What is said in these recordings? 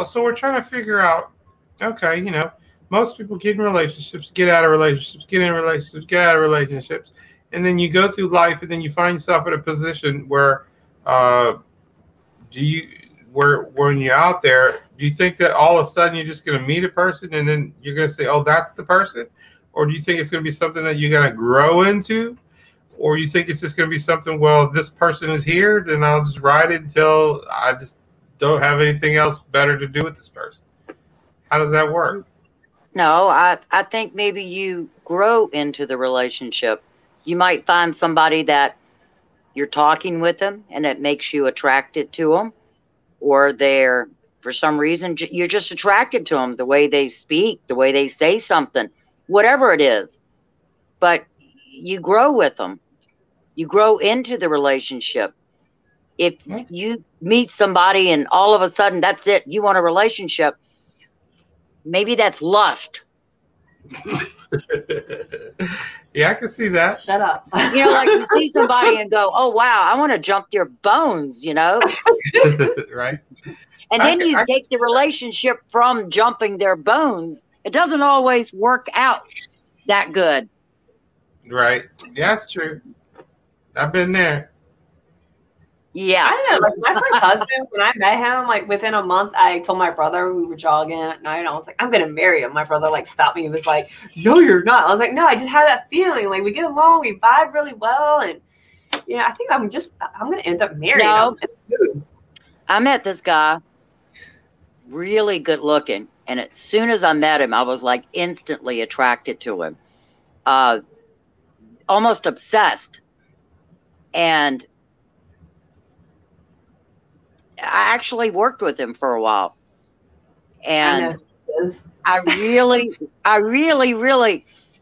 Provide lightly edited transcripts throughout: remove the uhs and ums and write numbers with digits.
so we're trying to figure out, okay, you know, most people get in relationships, get out of relationships, get in relationships, get out of relationships. And then you go through life and then you find yourself in a position where, when you're out there, do you think that all of a sudden you're just going to meet a person and then you're going to say, oh, that's the person? Or do you think it's going to be something that you're going to grow into? Or you think it's just going to be something, well, this person is here, then I'll just ride it until I just don't have anything else better to do with this person? How does that work? No, I think maybe you grow into the relationship. You might find somebody that you're talking with them and it makes you attracted to them, or they're, for some reason, you're just attracted to them, the way they speak, the way they say something, whatever it is. But you grow with them. You grow into the relationship. If you meet somebody and all of a sudden that's it, you want a relationship, maybe that's lust. Yeah, I can see that. Shut up. You know, like you see somebody and go, oh, wow, I want to jump their bones, you know? Right. And then you take the relationship from jumping their bones. It doesn't always work out that good. Right. Yeah, that's true. I've been there. Yeah. I don't know. Like my first husband, when I met him, like within a month, I told my brother, we were jogging at night. I was like, I'm going to marry him. My brother like stopped me. He was like, no, you're not. I was like, no, I just had that feeling. Like we get along, we vibe really well. And, you know, I think I'm going to end up marrying him. I met this guy, really good looking. And as soon as I met him, I was like instantly attracted to him. Almost obsessed. And I actually worked with him for a while, and I really,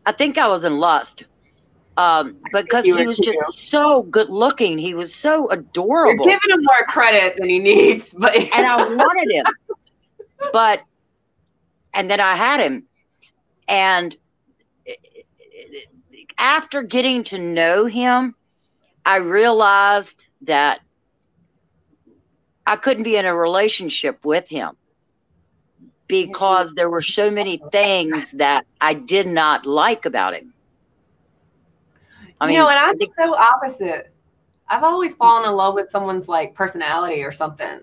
I think I was in lust, because he was just so good looking. He was so adorable. You're giving him more credit than he needs, but and I wanted him, and then I had him, and after getting to know him, I realized that I couldn't be in a relationship with him because there were so many things that I did not like about him. I mean, and I'm so opposite. I've always fallen in love with someone's like personality or something,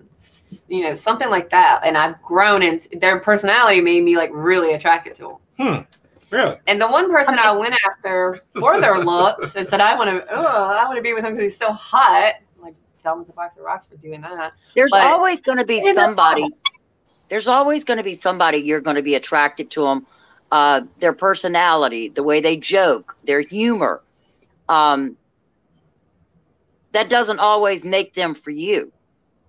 you know, something like that. And I've grown into their personality made me like really attracted to them. Really? And the one person I went after for their looks and said, I want to be with him because he's so hot. Dumb as a box of rocks for doing that. There's always going to be somebody. There's always going to be somebody you're going to be attracted to them. Their personality, the way they joke, their humor. That doesn't always make them for you.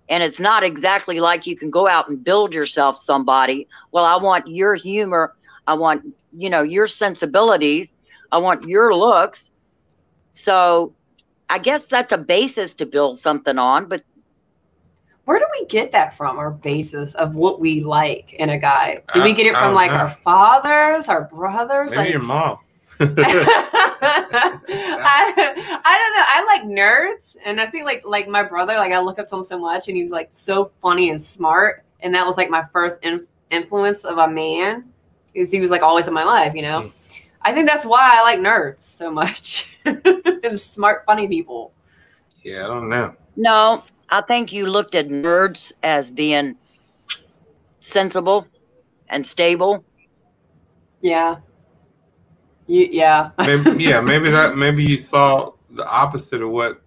And it's not exactly like you can go out and build yourself somebody. Well, I want your humor. I want, you know, your sensibilities. I want your looks. So I guess that's a basis to build something on, but where do we get that from? Our basis of what we like in a guy? Do we get it from like our fathers, our brothers? Maybe like your mom. I don't know. I like nerds, and I think like my brother, like I look up to him so much, and he was like so funny and smart, and that was like my first influence of a man, because he was like always in my life, you know. I think that's why I like nerds so much and smart, funny people. Yeah, I don't know. No, I think you looked at nerds as being sensible and stable. Yeah. Yeah. Maybe you saw the opposite of what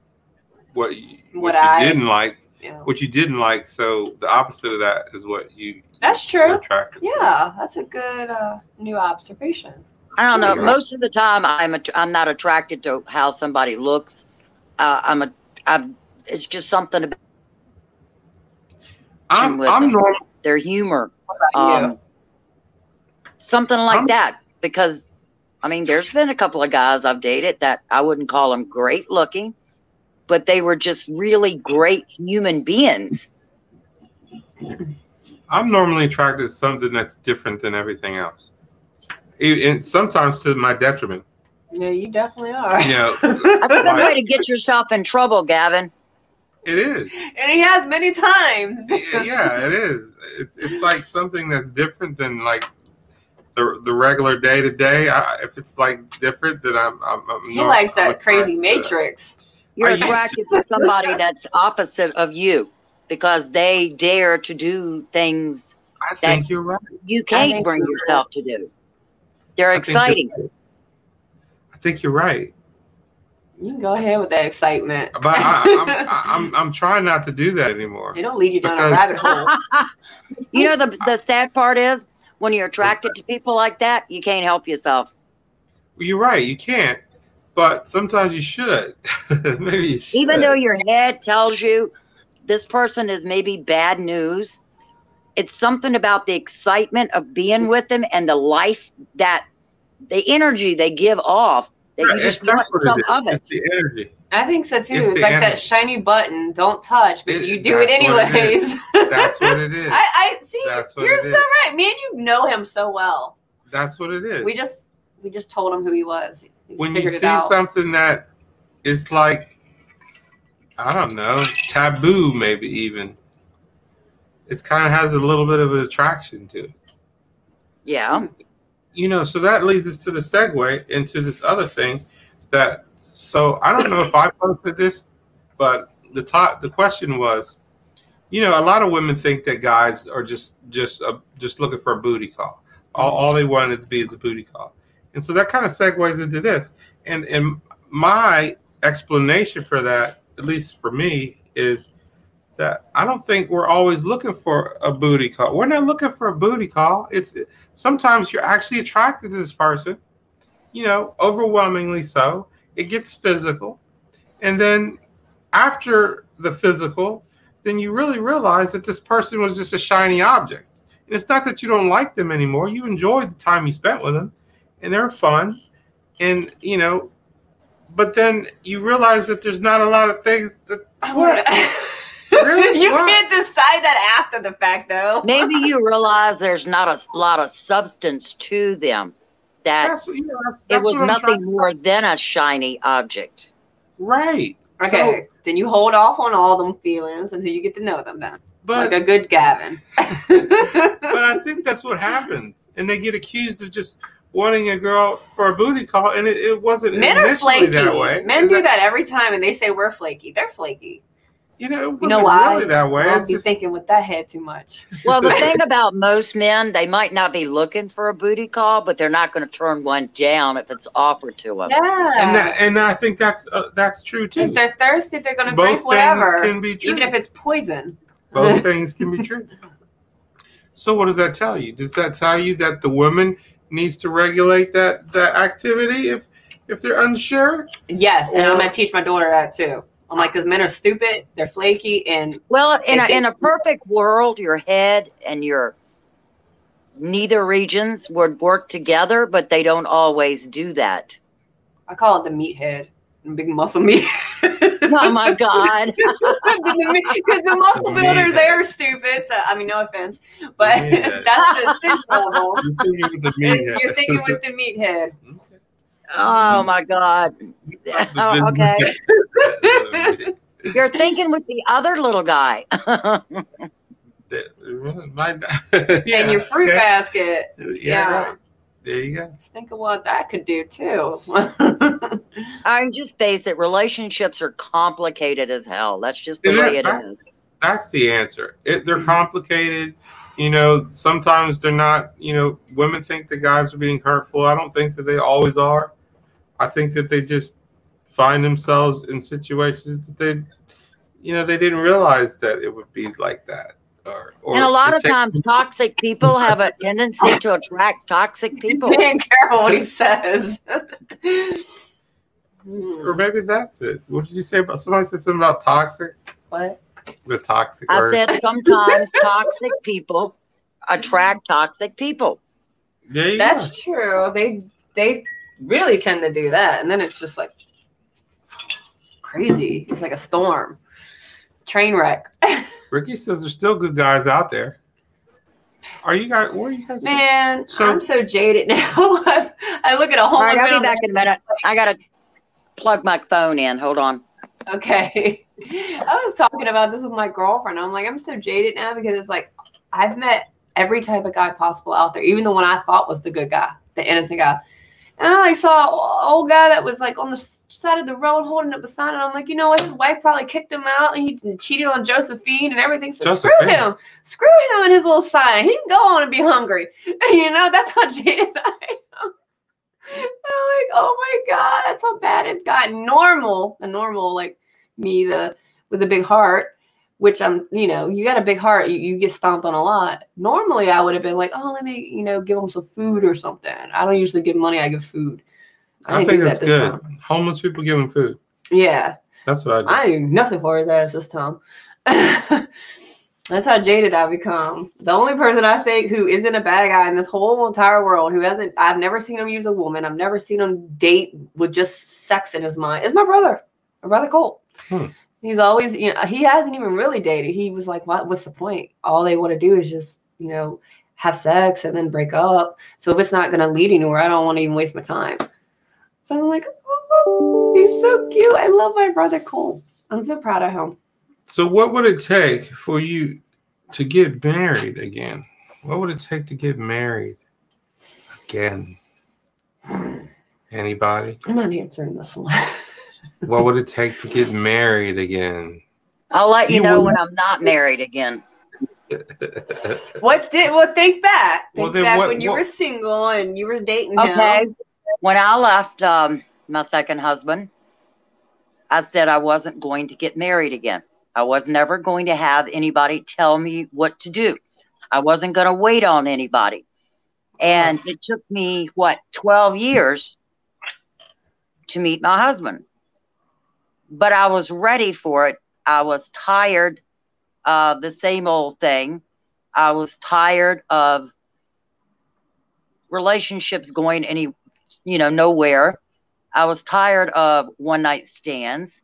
you didn't like. Yeah. What you didn't like, so the opposite of that is what you. That's true. Attracted yeah, that's a good new observation. I don't know. Most of the time, I'm not attracted to how somebody looks. It's just something about I'm normal. Their humor, something like that. Because I mean, there's been a couple of guys I've dated that I wouldn't call them great looking, but they were just really great human beings. I'm normally attracted to something that's different than everything else. And sometimes to my detriment. Yeah, you definitely are. Yeah. That's a good way to get yourself in trouble, Gavin. It is. And he has many times. Yeah, it is. It's like something that's different than like the regular day to day. If it's like different, then I'm he likes that crazy matrix. You're attracted to somebody that's opposite of you because they dare to do things I think you're right. You can't bring yourself to do. They're exciting. I think you're right. You can go ahead with that excitement. But I'm trying not to do that anymore. It'll lead you down a rabbit hole. You know, the sad part is when you're attracted to people like that, you can't help yourself. Well, you're right. You can't. But sometimes you should. Maybe you should. Even though your head tells you this person is maybe bad news, it's something about the excitement of being with them and the life that the energy they give off. That you just want some of it. It's the energy. I think so too. It's like that shiny button, don't touch, but you do it anyways. That's what it is. I see. You're so right. Me and you know him so well. That's what it is. We just told him who he was. When you see something that is like, I don't know, taboo, maybe even, it kind of has a little bit of an attraction to it. Yeah. You know, so that leads us to the segue into this other thing that, so I don't know if I posted this, but the question was, you know, a lot of women think that guys are just looking for a booty call. All they wanted to be is a booty call. And so that kind of segues into this. And my explanation for that, at least for me, is that I don't think we're always looking for a booty call. We're not looking for a booty call. It's sometimes you're actually attracted to this person, you know, overwhelmingly so. It gets physical. And then after the physical, then you really realize that this person was just a shiny object. And it's not that you don't like them anymore. You enjoyed the time you spent with them. And they're fun, and you know, but then you realize that there's not a lot of things that. What? Really? You can't decide that after the fact, though. Maybe you realize there's not a lot of substance to them. That it was nothing more than a shiny object. Right. Okay. So, then you hold off on all them feelings until you get to know them. Then, like a good Gavin. But I think that's what happens, and they get accused of just wanting a girl for a booty call, and it wasn't Men are flaky. That way. Men do that every time, and they say we're flaky. They're flaky. You know, it wasn't really that way. I'll be thinking with that head too much. Well, the thing about most men, they might not be looking for a booty call, but they're not going to turn one down if it's offered to them. Yeah, and I think that's true too. If they're thirsty, they're going to drink whatever, things can be true. even if it's poison. Both things can be true. So, what does that tell you? Does that tell you that the woman needs to regulate that activity if they're unsure? Yes, and I'm going to teach my daughter that too. I'm like, because men are stupid, they're flaky, and well, in a perfect world, your head and your neither regions would work together, but they don't always do that. I call it the meathead, big muscle meat. Oh my God! Because the muscle builders, they are stupid. So I mean, no offense, but that's the stupid level. You're thinking with the meathead. Oh my God! Oh, okay. You're thinking with the other little guy. And your fruit basket. Yeah. Right. There you go. Just think of what that could do too. I'm just face it. Relationships are complicated as hell. That's just the way it is. That's the answer. They're complicated. You know, sometimes they're not. You know, women think the guys are being hurtful. I don't think that they always are. I think that they just find themselves in situations that they didn't realize that it would be like that. And a lot of times toxic people have a tendency to attract toxic people. Be careful what he says. Or maybe that's it. What did you say about, somebody said something about toxic? What? The toxic I said sometimes toxic people attract toxic people. That's true. They really tend to do that. And then it's just like crazy. It's like a storm. Train wreck. Ricky says there's still good guys out there. Where are you guys? Man, I'm so jaded now. I look at a whole. All right, I'll be back in a minute. I gotta plug my phone in. Hold on. Okay. I was talking about this with my girlfriend. I'm like, I'm so jaded now because it's like I've met every type of guy possible out there, even the one I thought was the good guy, the innocent guy. And I like saw an old guy that was like on the side of the road holding up a sign, and I'm like, you know what? His wife probably kicked him out, and he cheated on Josephine and everything. So screw him and his little sign. He can go on and be hungry. And, you know, that's how jaded I am. I'm like, oh my God, that's how bad it's gotten. The normal like me, with a big heart, which I'm, you know, you got a big heart, you get stomped on a lot. Normally I would have been like, oh, let me, you know, give them some food or something. I don't usually give money, I give food. I think that's good. Homeless people giving food. Yeah. That's what I do. I do nothing for his ass this time. That's how jaded I've become. The only person I think who isn't a bad guy in this whole entire world, I've never seen him use a woman. I've never seen him date with just sex in his mind, is my brother Cole. He's always, you know, he hasn't even really dated. He was like, what's the point? All they want to do is just, you know, have sex and then break up. So if it's not going to lead anywhere, I don't want to even waste my time. So I'm like, oh, he's so cute. I love my brother Cole. I'm so proud of him. So what would it take for you to get married again? What would it take to get married again? Anybody? I'm not answering this one. What would it take to get married again? I'll let you know when I'm not married again. Think back. Think back when you were single and you were dating him. When I left my second husband, I said I wasn't going to get married again. I was never going to have anybody tell me what to do. I wasn't going to wait on anybody. And it took me, 12 years to meet my husband. But I was ready for it. I was tired of the same old thing. I was tired of relationships going nowhere. I was tired of one-night stands.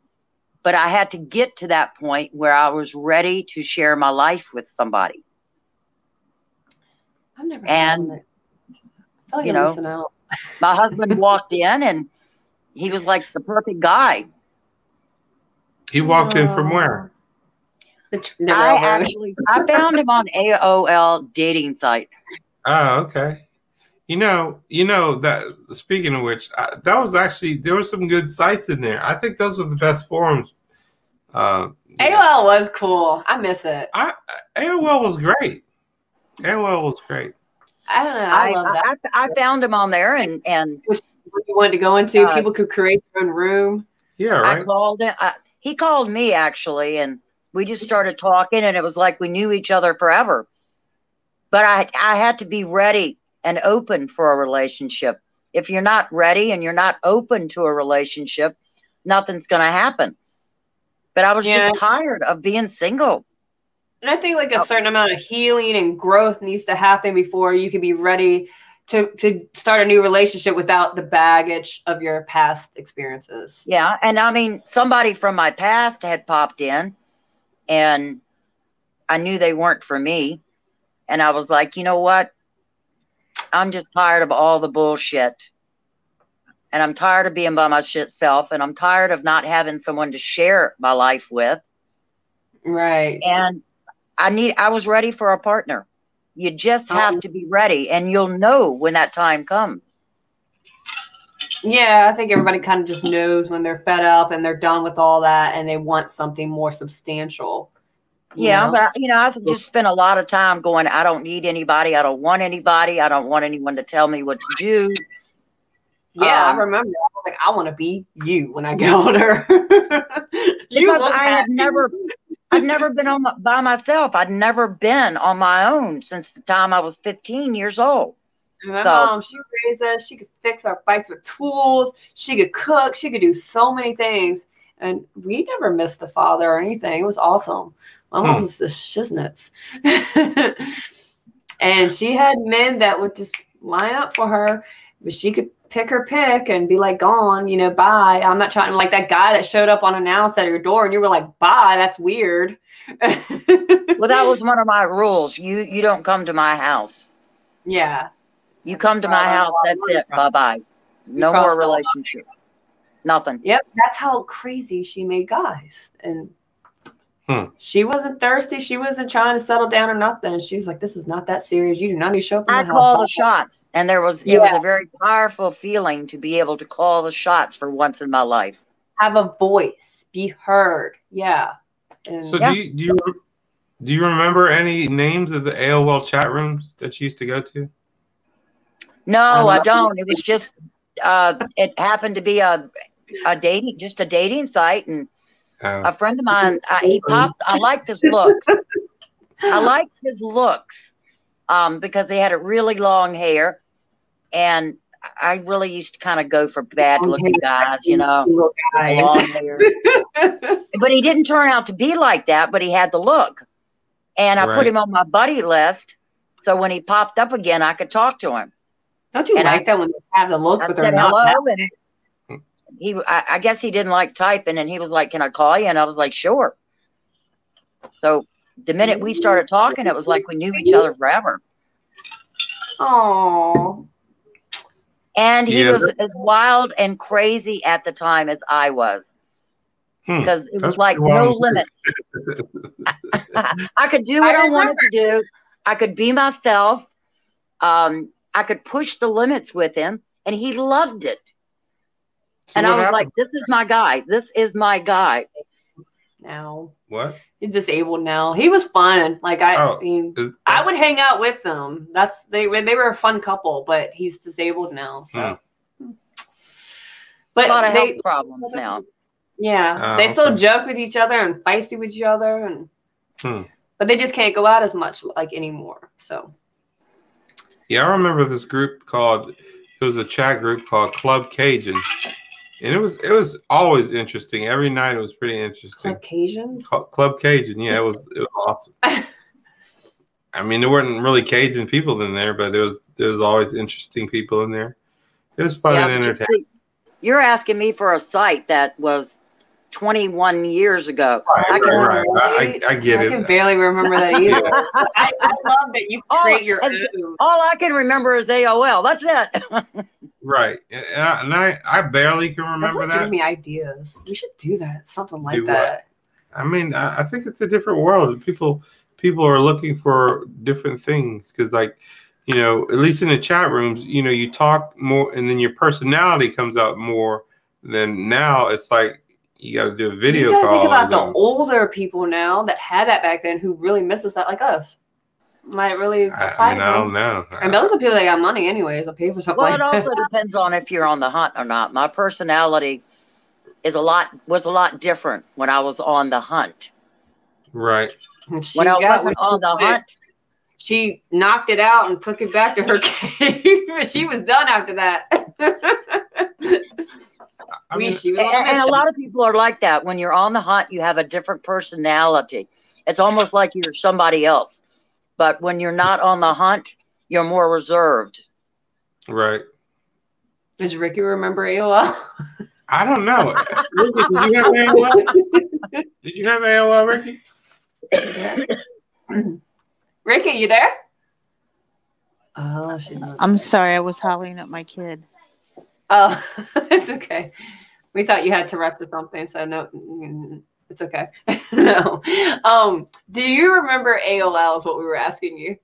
But I had to get to that point where I was ready to share my life with somebody. I've never done that. I feel like I'm missing out. My husband walked in and he was like the perfect guy. He walked in from where? I found him on AOL dating site. Oh, okay. You know that, speaking of which, that was actually, there were some good sites in there. I think those are the best forums. AOL was cool. I miss it. AOL was great. AOL was great. I don't know. I love that. I found him on there, and which you wanted to go into. People could create their own room. Yeah, right. I called him. He called me actually, and we just started talking, and it was like we knew each other forever. But I had to be ready and open for a relationship. If you're not ready and you're not open to a relationship, nothing's going to happen. But I was just tired of being single. And I think like a certain amount of healing and growth needs to happen before you can be ready to start a new relationship without the baggage of your past experiences. Yeah. And I mean, somebody from my past had popped in and I knew they weren't for me. And I was like, you know what? I'm just tired of all the bullshit. And I'm tired of being by myself. And I'm tired of not having someone to share my life with. Right. And I was ready for a partner. You just have to be ready, and you'll know when that time comes. Yeah, I think everybody kind of just knows when they're fed up and they're done with all that and they want something more substantial. Yeah, but I've just spent a lot of time going, I don't need anybody. I don't want anybody. I don't want anyone to tell me what to do. Yeah, I remember. I was like, I want to be you when I get older. Because I've never been by myself. I'd never been on my own since the time I was 15 years old. My mom, she raised us. She could fix our bikes with tools. She could cook. She could do so many things. And we never missed a father or anything. It was awesome. My mom was the shiznits. And she had men that would just line up for her. But she could pick her pick and be like, gone, bye. I'm not trying to, like that guy that showed up unannounced at your door and you were like, bye, that's weird. Well, that was one of my rules. You don't come to my house. Yeah. You come to my house, that's it. Bye-bye. No more relationship. Nothing. Yep. That's how crazy she made guys. And She wasn't thirsty. She wasn't trying to settle down or nothing. She was like, "This is not that serious. You do not need to show up in my house." I call the shots, and it was a very powerful feeling to be able to call the shots for once in my life. Have a voice, be heard. Yeah. And So do you remember any names of the AOL chat rooms that you used to go to? No, I don't. It was just it happened to be a dating site, and a friend of mine, he popped. I liked his looks. Because he had a really long hair, and I really used to kind of go for bad-looking guys, you know, long hair. But he didn't turn out to be like that. But he had the look, and I put him on my buddy list, so when he popped up again, I could talk to him. Don't you like that when they have the look, but they're not? I guess he didn't like typing, and he was like, "Can I call you?" And I was like, "Sure." So the minute we started talking, it was like we knew each other forever. Oh. And he was as wild and crazy at the time as I was, because it was like no limit. I could do what I wanted to do. I could be myself. I could push the limits with him, and he loved it. So and I was like, "This is my guy. This is my guy." Now what? He's disabled now. He was fun. Like I would hang out with them. They were a fun couple, but he's disabled now. So, but a lot of health problems now. Yeah, they still joke with each other and feisty with each other, and but they just can't go out as much like anymore. So. Yeah, I remember this group it was a chat group called Club Cajun. And it was always interesting. Every night it was pretty interesting. Club Cajuns? Club Cajun, yeah, it was awesome. I mean, there weren't really Cajun people in there, but there was always interesting people in there. It was fun and entertaining. You're asking me for a site that was 21 years ago. I get it. I can barely remember that either. I love that you create your own. All I can remember is AOL. That's it. Right. And I barely can remember that. Give me ideas. We should do that. Something like that. I mean, I think it's a different world. People are looking for different things because, like, you know, at least in the chat rooms, you know, you talk more and then your personality comes out more than now. It's like, you got to do a video call. Think about the older people now that had that back then who really misses that, like us. Might really. I don't know. And those are people that got money anyways. They'll pay for something. Well, it also depends on if you're on the hunt or not. My personality was a lot different when I was on the hunt. Right. When I wasn't on the hunt, she knocked it out and took it back to her cave. She was done after that. And a lot of people are like that. When you're on the hunt, you have a different personality. It's almost like you're somebody else. But when you're not on the hunt, you're more reserved. Right. Does Ricky remember AOL? I don't know. Ricky, did you have AOL? Did you have AOL, Ricky? Ricky, you there? Oh, she's not. I'm sorry, I was hollering at my kid. Oh, it's okay. We thought you had Tourette's or something, so no, it's okay. No. Do you remember AOL is what we were asking you?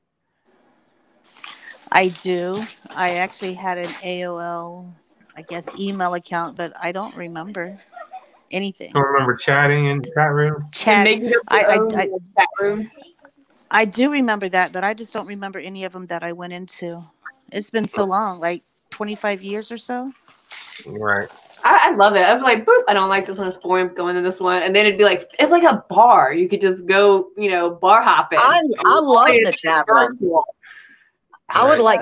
I do. I actually had an AOL, I guess, email account, but I don't remember anything. Don't remember chatting in chat rooms? Chat rooms? I do remember that, but I just don't remember any of them that I went into. It's been so long, like 25 years or so. Right. I love it. I'm like, boop, I don't like this one. It's boring. Going to this one. And then it'd be like, it's like a bar. You could just go, you know, bar hopping. I love the chat rooms. I would like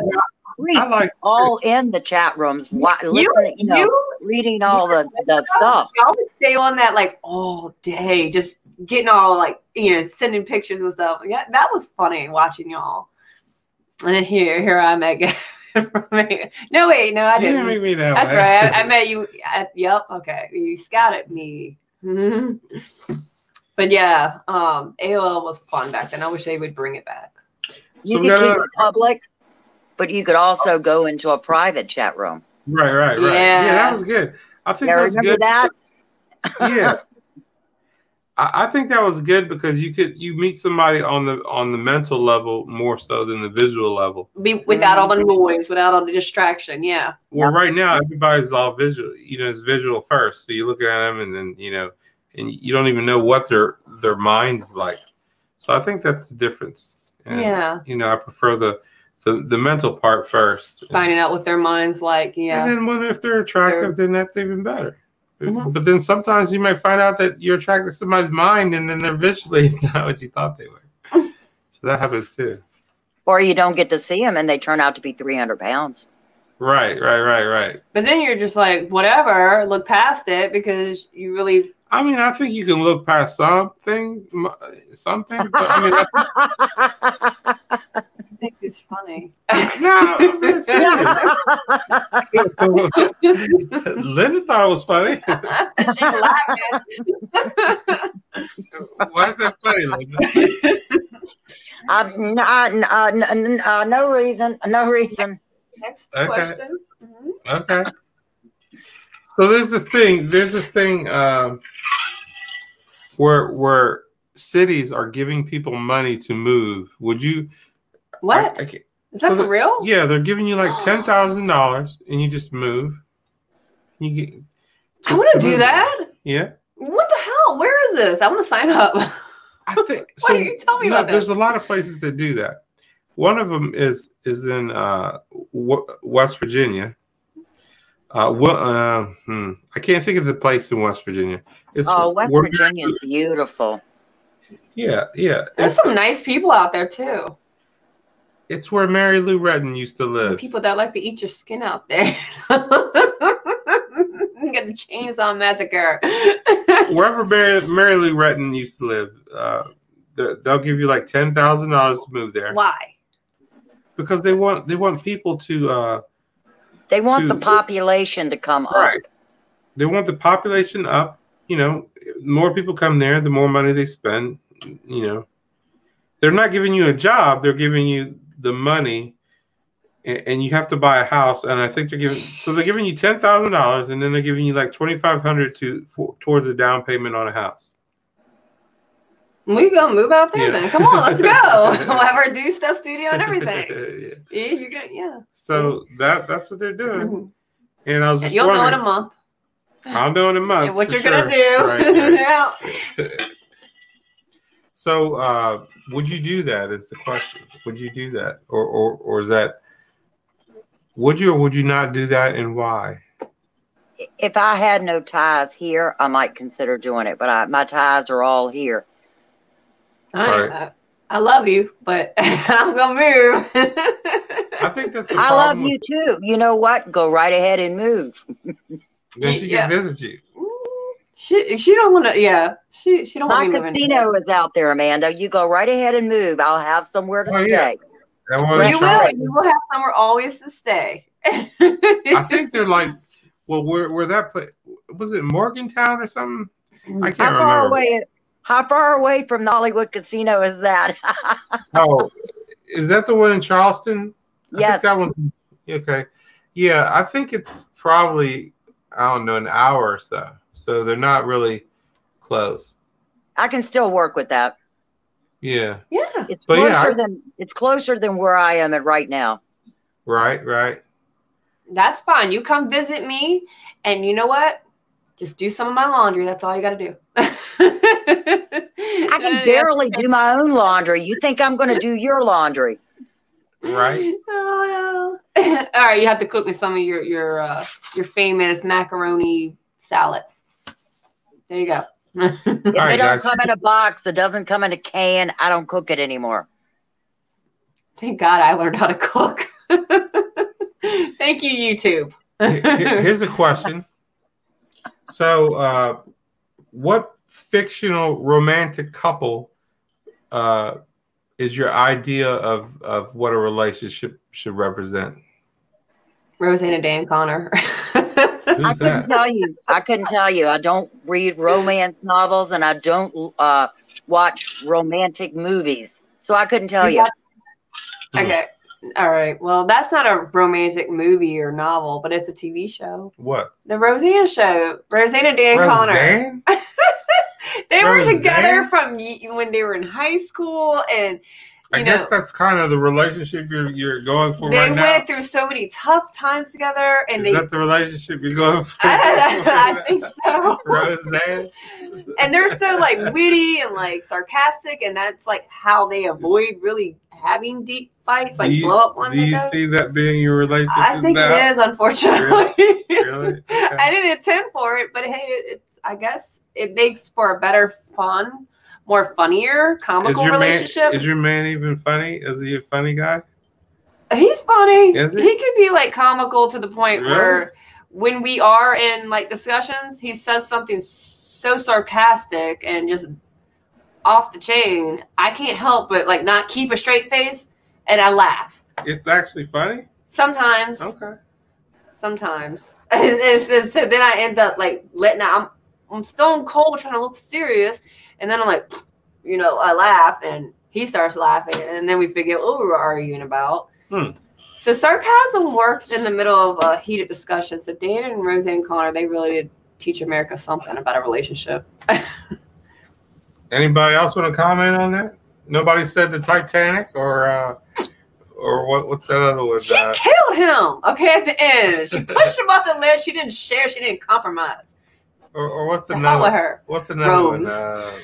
all in the chat rooms, reading all the stuff. I would stay on that like all day, just getting all like, you know, sending pictures and stuff. Yeah, that was funny watching y'all. And then here I'm again. No, wait, no, I didn't. You didn't meet me that That's way. right. I met you. Yep. Okay. You scouted me. But yeah, AOL was fun back then. I wish they would bring it back. You could keep it public, but you could also go into a private chat room. Right. Yeah, that was good. I think that was good. Remember that? Yeah. I think that was good because you meet somebody on the mental level more so than the visual level. Without all the noise, without all the distraction. Yeah. Well, right now everybody's all visual. It's visual first. So you look at them, and then and you don't even know what their mind is like. So I think that's the difference. And, I prefer the mental part first. Finding out what their mind's like. Yeah. And then if they're attractive, then that's even better. But then sometimes you might find out that you're attracted to somebody's mind, and then they're visually not what you thought they were. So that happens too. Or you don't get to see them, and they turn out to be 300 pounds. Right. But then you're just like, whatever, look past it because you really. I mean, I think you can look past some things, but I mean, I think it's funny. No, it's Linda thought it was funny. She laughed. Why is that funny, Linda? No reason. No reason. Next question. Okay. So there's this thing where cities are giving people money to move. Would you? What? Is that for real? Yeah, they're giving you like $10,000 and you just move. You get. I want to do that. Yeah. What the hell? Where is this? I want to sign up. I think. Why don't you tell me about this? There's a lot of places that do that. One of them is in West Virginia. I can't think of the place in West Virginia. West Virginia is beautiful. Yeah. There's some nice people out there too. It's where Mary Lou Retton used to live. People that like to eat your skin out there. Get the Chainsaw Massacre. Wherever Mary Lou Retton used to live, they'll give you like $10,000 to move there. Why? Because they want people to. They want the population to come up. They want the population up. The more people come there, the more money they spend. They're not giving you a job; they're giving you the money, and you have to buy a house. And I think they're giving you $10,000, and then they're giving you like $2,500 towards the down payment on a house. We gonna move out there then. Come on, let's go. We'll have our Do Stuff studio and everything. Yeah. So that's what they're doing. Mm-hmm. And I was just You'll know in a month. I'll know in a month. And what you're gonna do. Right. So would you do that is the question. Would you do that? Or is that would you or would you not do that, and why? If I had no ties here, I might consider doing it, but my ties are all here. I love you, but I'm gonna move. I think that's. I love you too. You know what? Go right ahead and move. Then she can visit you. She don't want to. Yeah, she don't want to. My casino is out there, Amanda. You go right ahead and move. I'll have somewhere to stay. Yeah. You will have somewhere always to stay. I think they're like, well, where that place was it Morgantown or something? I can't remember. How far away from the Hollywood Casino is that? Oh, is that the one in Charleston? Yes. I think that one. Okay. Yeah, I think it's probably, I don't know, an hour or so. So they're not really close. I can still work with that. Yeah. Yeah. It's closer than where I am at right now. Right. That's fine. You come visit me, and you know what? Just do some of my laundry. That's all you got to do. I can barely do my own laundry. You think I'm going to do your laundry? Right. Oh, yeah. All right. You have to cook me some of your famous macaroni salad. There you go. If it don't come in a box, it doesn't come in a can, I don't cook it anymore. Thank God I learned how to cook. Thank you, YouTube. Here's a question. So, what fictional romantic couple is your idea of what a relationship should represent? Roseanne and Dan Connor. I couldn't tell you. I don't read romance novels, and I don't watch romantic movies, so I couldn't tell you. Okay. All right. Well, that's not a romantic movie or novel, but it's a TV show. What? The Roseanne show. Roseanne and Dan Connor. They were Roseanne? together from when they were in high school, and I guess that's kind of the relationship you're going for right now. They went through so many tough times together, and Is that the relationship you're going for? I think so. Roseanne? And they're so like witty and like sarcastic, and that's like how they avoid really having deep fights, like blow up ones. Do you see that being your relationship? I think it is, unfortunately. Really? Okay. I didn't intend for it, but hey, I guess it makes for a better, fun, more funnier, comical relationship. Is your man even funny? Is he a funny guy? He's funny. Is he? He could be like comical to the point where when we are in like discussions, he says something so sarcastic and just off the chain. I can't help but like not keep a straight face, and I laugh. It's actually funny? Sometimes. Okay. Sometimes. So then I end up like letting out. I'm stone cold trying to look serious, and then I'm like, you know, I laugh, and he starts laughing, and then we figure out what we were arguing about. So sarcasm works in the middle of a heated discussion. So Dan and Roseanne Connor, they really did teach America something about a relationship. Anybody else want to comment on that? Nobody said the Titanic or what's that other one? She killed him. Okay, at the end, she pushed him off the ledge. She didn't share. She didn't compromise. Or what's another? Her. What's another Rose. one?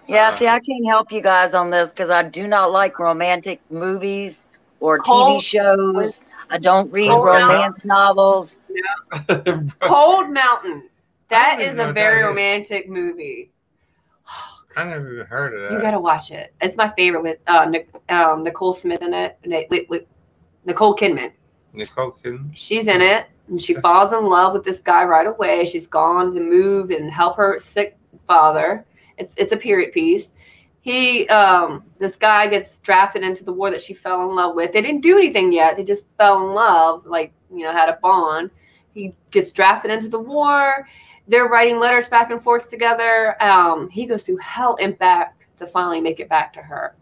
Yeah, see, I can't help you guys on this because I do not like romantic movies or TV shows. I don't read romance novels. No. Cold Mountain. That is a very romantic movie. I never even heard of that. You gotta watch it. It's my favorite with Nicole Smith in it. Nicole Kidman. Nicole Kidman. She's in it, and she falls in love with this guy right away. She's gone to move and help her sick father. It's a period piece. This guy gets drafted into the war that she fell in love with. They didn't do anything yet. They just fell in love, like, you know, had a bond. He gets drafted into the war. They're writing letters back and forth together. He goes through hell and back to finally make it back to her.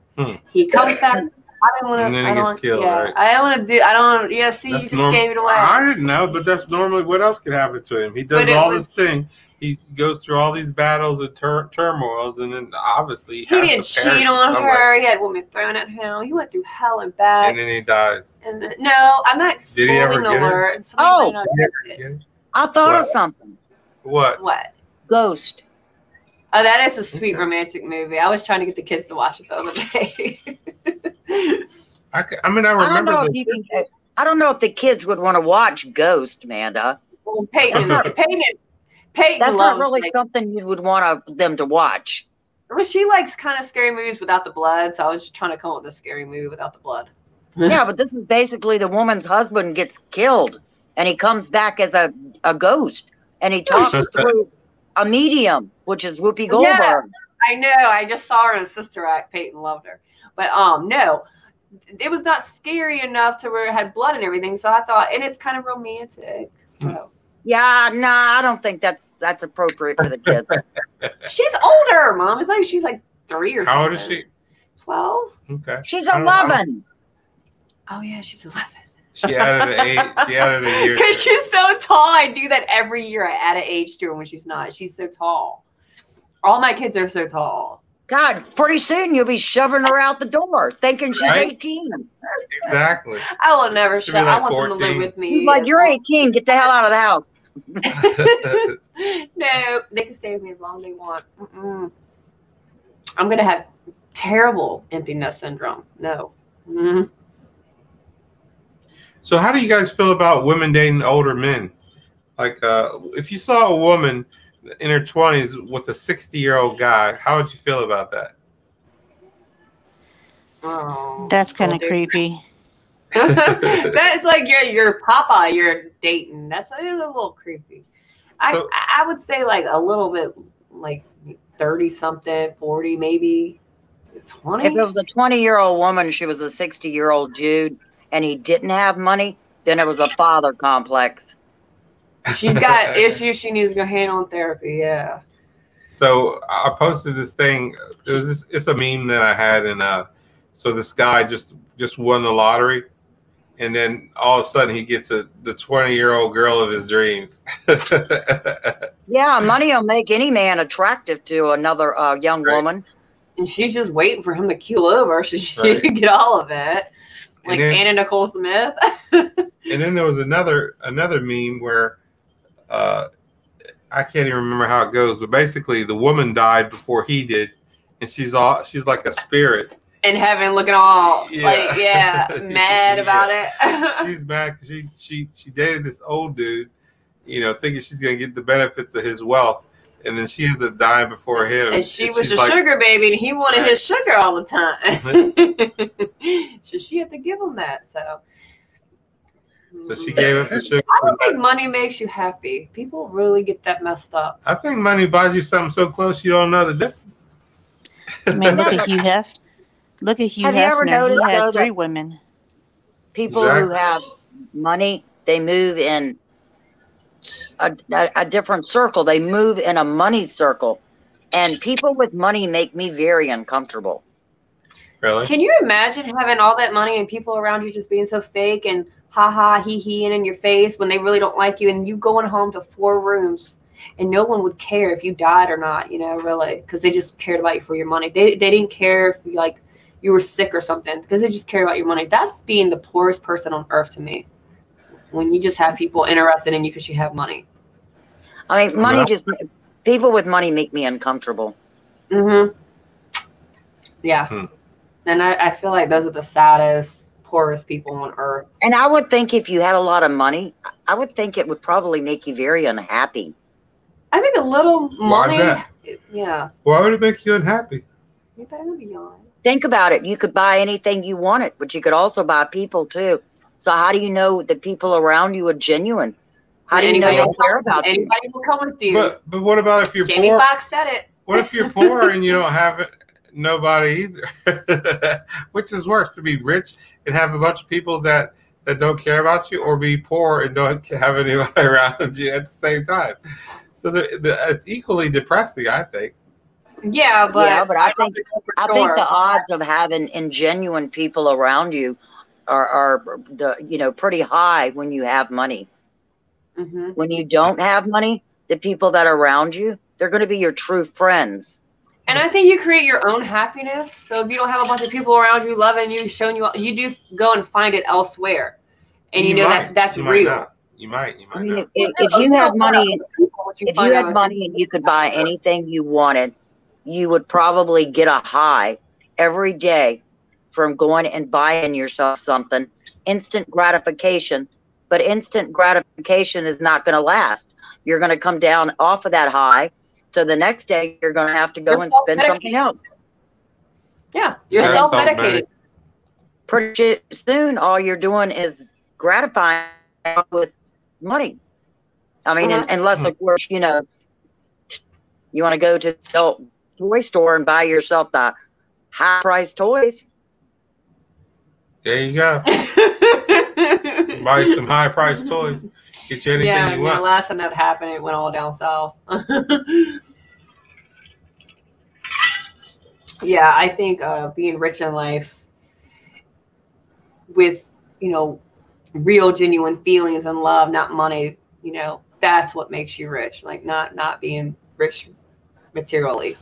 He comes back. I don't want to. And then he gets killed, right? I don't want to do. I don't. Yeah, see, you just gave it away. I didn't know, but that's normally what else could happen to him. He does all this thing. He goes through all these battles and turmoils, and then obviously he didn't cheat on her. He had women thrown at him. He went through hell and back. And then he dies. And then, no, I'm not spoiling the word. Oh, I thought of something. What? Ghost. Oh, that is a sweet romantic movie. I was trying to get the kids to watch it the other day. I remember. I don't know if the kids would want to watch Ghost, Amanda. Well, Peyton that's loves, not really something you would want them to watch. Well, she likes kind of scary movies without the blood, so I was just trying to come up with a scary movie without the blood. Yeah, but this is basically the woman's husband gets killed, and he comes back as a ghost, and he talks through a medium, which is Whoopi Goldberg. Yeah, I know. I just saw her in Sister Act. Peyton loved her. But no, it was not scary enough to where it had blood and everything. So I thought, and it's kind of romantic. So yeah, no, I don't think that's appropriate for the kids. She's older, Mom. It's like she's like 3 or something. How old is she? 12. Okay. She's 11. Oh yeah, she's 11. She added an age. She added a year. Because she's so tall. I do that every year. I add an age to her when she's not. She's so tall. All my kids are so tall. God, pretty soon you'll be shoving her out the door, thinking she's 18. Exactly. I will never shove. I want 14. them to live with me. He's like, you're 18. Get the hell out of the house. No, they can stay with me as long as they want. I'm going to have terrible empty nest syndrome. No. So how do you guys feel about women dating older men? Like, if you saw a woman in her 20s with a 60-year-old guy, how would you feel about that? Oh, that's kind of creepy. That's like your papa you're dating. That's a little creepy. I would say like a little bit like 30-something, 40, maybe 20. If it was a 20-year-old woman, she was a 60-year-old dude, and he didn't have money, then it was a father complex. She's got issues she needs to go handle in therapy. Yeah. So I posted this thing. It's a meme that I had, and so this guy just won the lottery, and then all of a sudden he gets the 20-year-old girl of his dreams. Yeah, money will make any man attractive to another young woman. And she's just waiting for him to keel over so she can get all of it. Like Anna Nicole Smith. And then there was another meme where I can't even remember how it goes, but basically the woman died before he did, and she's like a spirit. In heaven, looking all mad about it. She's mad because she dated this old dude, thinking she's gonna get the benefits of his wealth, and then she ends up dying before him. And she was a sugar baby, and he wanted his sugar all the time. So she had to give him that. So she gave up the sugar. I don't think money makes you happy. People really get that messed up. I think money buys you something so close you don't know the difference. I mean, look at Hugh Heft. Look at Hugh Hefner. Have you ever noticed, he had 3 women. People who have money, they move in a different circle. They move in a money circle. And people with money make me very uncomfortable. Really? Can you imagine having all that money and people around you just being so fake and ha-ha, he-he, and in your face when they really don't like you, and you going home to 4 rooms and no one would care if you died or not, really, because they just cared about you for your money. They didn't care if you were sick or something because they just care about your money. That's being the poorest person on earth to me. When you just have people interested in you because you have money. I mean, people with money make me uncomfortable. Mm-hmm. Yeah. And I feel like those are the saddest, poorest people on earth. And I would think if you had a lot of money, I would think it would probably make you very unhappy. I think a little money. Why that? Yeah. Why would it make you unhappy? You better be on. Think about it. You could buy anything you wanted, but you could also buy people too. So how do you know that people around you are genuine? How do you know they care about you? Anybody will come with you. But what about if you're Jamie poor? Foxx said it. What if you're poor and you don't have nobody either? Which is worse, to be rich and have a bunch of people that don't care about you, or be poor and don't have anybody around you at the same time? So it's equally depressing, I think. Yeah, but I think the odds of having ingenuine people around you are pretty high when you have money. Mm-hmm. When you don't have money, the people that are around you, they're going to be your true friends. And I think you create your own happiness. So if you don't have a bunch of people around you loving you, showing you, you do go and find it elsewhere, and you know that's real. You might. I mean, if you had money, and you could buy anything you wanted, you would probably get a high every day from going and buying yourself something. Instant gratification, but instant gratification is not going to last. You're going to come down off of that high. So the next day you're going to have to go and spend something else. Yeah, you're self-medicated. Pretty soon, all you're doing is gratifying with money. I mean, unless, of course, you want to go to the adult toy store and buy yourself the high-priced toys. There you go. Buy you some high-priced toys. Get you anything you want. The last time that happened, it went all down south. Yeah, I think being rich in life with, real, genuine feelings and love, not money, that's what makes you rich. Like not being rich materially.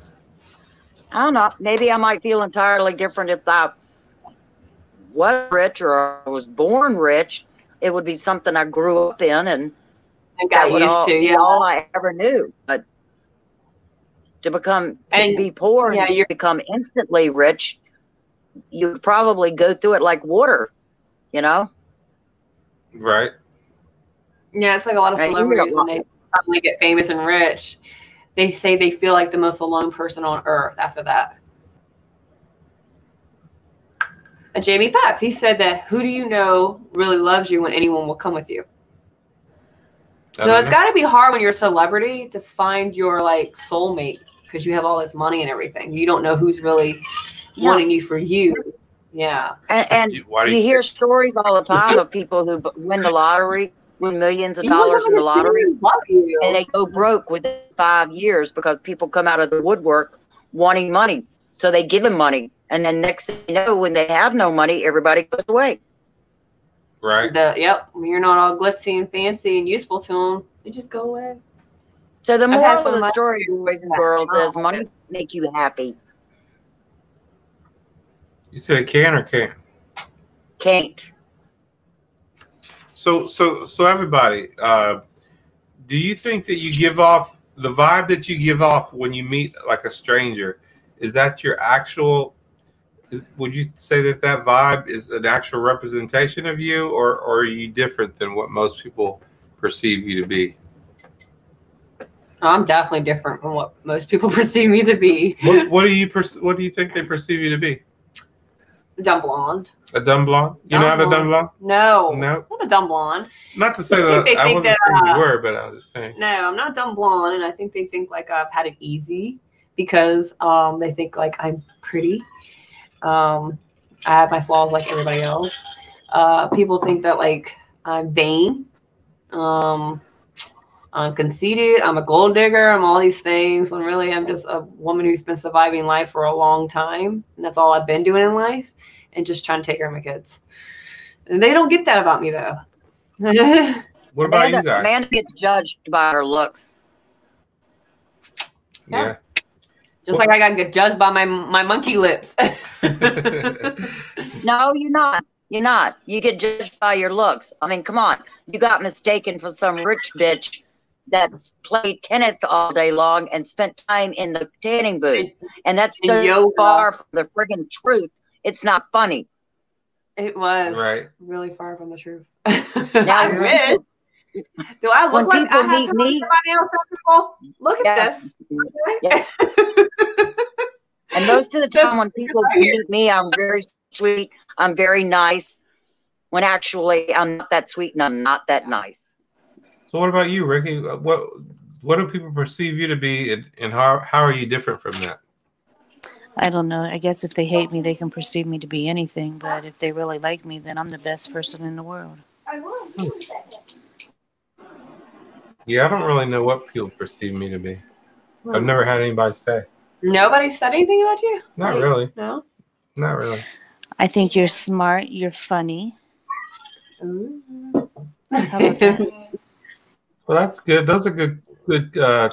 I don't know. Maybe I might feel entirely different if I was rich or I was born rich. It would be something I grew up in and got used to. Yeah, all I ever knew. But to be poor and you become instantly rich, you would probably go through it like water, Right. Yeah, it's like a lot of celebrities when they suddenly get famous and rich, they say they feel like the most alone person on earth after that. And Jamie Foxx, he said that who do you know really loves you when anyone will come with you? So it's got to be hard when you're a celebrity to find your soulmate because you have all this money and everything. You don't know who's really wanting you for you. Yeah. And you hear stories all the time of people who win the lottery, win millions of dollars in the lottery, and they go broke within 5 years because people come out of the woodwork wanting money. So they give them money. And then next thing you know, when they have no money, everybody goes away. Right. You're not all glitzy and fancy and useful to them. They just go away. So the I've had moral so of the much- story, boys and girls, is money make you happy. You said can or can't? Can't. So everybody, do you think that you give off the vibe that you give off when you meet like a stranger? Is that your actual? Would you say that vibe is an actual representation of you, or are you different than what most people perceive you to be? I'm definitely different from what most people perceive me to be. What do you think they perceive you to be? Dumb blonde. A dumb blonde? You're not a dumb blonde? No. No. Not a dumb blonde. Not to say that I wasn't saying you were, but I was just saying. No, I'm not dumb blonde, and I think they think like I've had it easy because they think like I'm pretty. I have my flaws like everybody else. People think that like I'm vain. I'm conceited. I'm a gold digger. I'm all these things when really I'm just a woman who's been surviving life for a long time. And that's all I've been doing in life and just trying to take care of my kids. And they don't get that about me though. What about you guys? Amanda gets judged by her looks. Yeah. Just like I got get judged by my monkey lips. No, you're not. You're not. You get judged by your looks. I mean, come on. You got mistaken for some rich bitch that's played tennis all day long and spent time in the tanning booth. And that's so far from the friggin' truth. It's not funny. It was right. Really far from the truth. Now, I wish. Do I look like I have to meet somebody else? People? Look at this. Yeah. And most of the time when people meet me, I'm very sweet. I'm very nice. When actually I'm not that sweet and I'm not that nice. So what about you, Ricky? What do people perceive you to be, and how are you different from that? I don't know. I guess if they hate me, they can perceive me to be anything. But if they really like me, then I'm the best person in the world. Yeah, I don't really know what people perceive me to be. I've never had anybody say. Nobody said anything about you? Not really. No? Not really. I think you're smart. You're funny. Ooh. How about that? Well, that's good. Those are good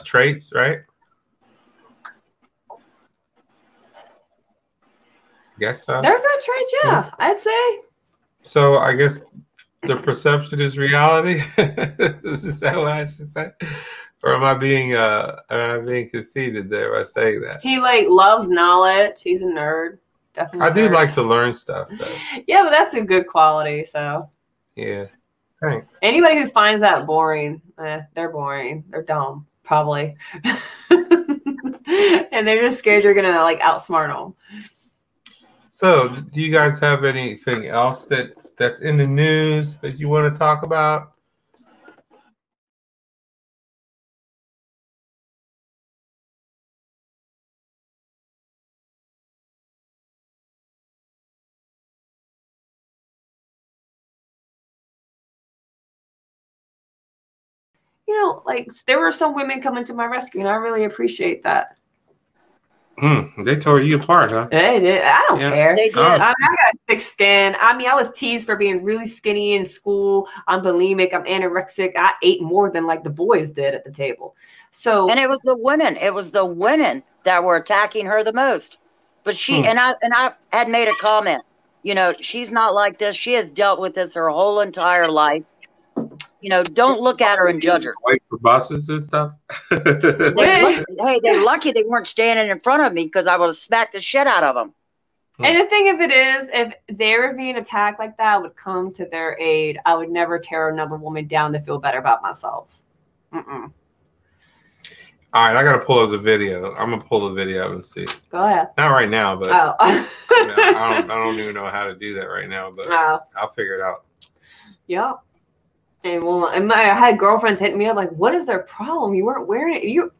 traits, right? Guess so. They're good traits, yeah. I'd say. So I guess the perception is reality. Is that what I should say? Or am I being conceited there by saying that? He like loves knowledge. He's a nerd. Definitely. I do like to learn stuff though. Yeah, but that's a good quality, so. Yeah. Thanks. Anybody who finds that boring, they're boring. They're dumb, probably. And they're just scared you're gonna like outsmart them. So, do you guys have anything else that's in the news that you want to talk about? You know, like there were some women coming to my rescue, and I really appreciate that. They tore you apart, huh? They did. I don't care. They did. I got thick skin. I mean, I was teased for being really skinny in school. I'm bulimic. I'm anorexic. I ate more than like the boys did at the table. So, and it was the women. It was the women that were attacking her the most. But she and I had made a comment. You know, she's not like this. She has dealt with this her whole entire life. You know, don't look at her and judge her. Wait for buses and stuff. They're lucky they weren't standing in front of me because I would have smacked the shit out of them. And the thing of it is, if they were being attacked like that, I would come to their aid. I would never tear another woman down to feel better about myself. All right, I got to pull up the video. I'm going to pull the video and see. Go ahead. Not right now, but I don't even know how to do that right now, but I'll figure it out. Yep. And I had girlfriends hitting me up like, what is their problem? You weren't wearing it.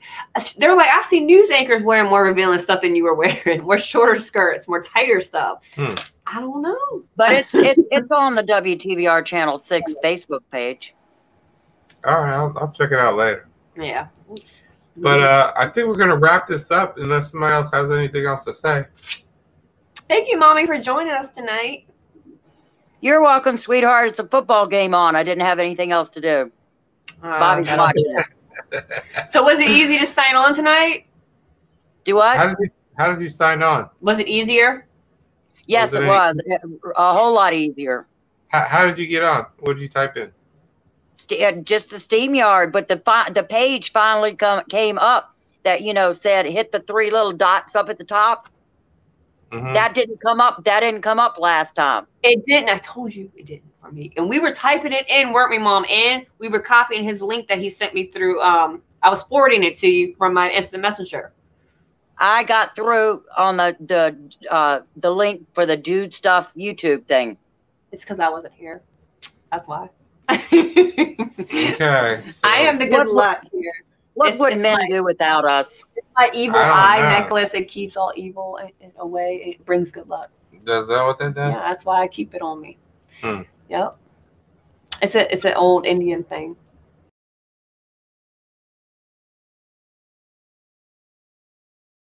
They're like, I see news anchors wearing more revealing stuff than you were wearing, more shorter skirts, more tighter stuff. I don't know. But it's on the WTVR Channel 6 Facebook page. All right, I'll check it out later. Yeah. But I think we're going to wrap this up unless somebody else has anything else to say. Thank you, Mommy, for joining us tonight. You're welcome, sweetheart. It's a football game on. I didn't have anything else to do. Bobby's watching it. So was it easy to sign on tonight? Do what? How did you sign on? Was it easier? Yes, it was. A whole lot easier. How did you get on? What did you type in? Just the SteamYard, but the page finally came up that, you know, said hit the 3 little dots up at the top. That didn't come up. That didn't come up last time. It didn't. I told you it didn't for me. And we were typing it in, weren't we, Mom? And we were copying his link that he sent me through. I was forwarding it to you from my instant messenger. I got through on the link for the Dude Stuff YouTube thing. It's because I wasn't here. That's why. Okay. So I am the good luck here. What would men do without us? It's my evil eye necklace. It keeps all evil away. It brings good luck. Does that what that does? Yeah, that's why I keep it on me. Yep. It's an old Indian thing.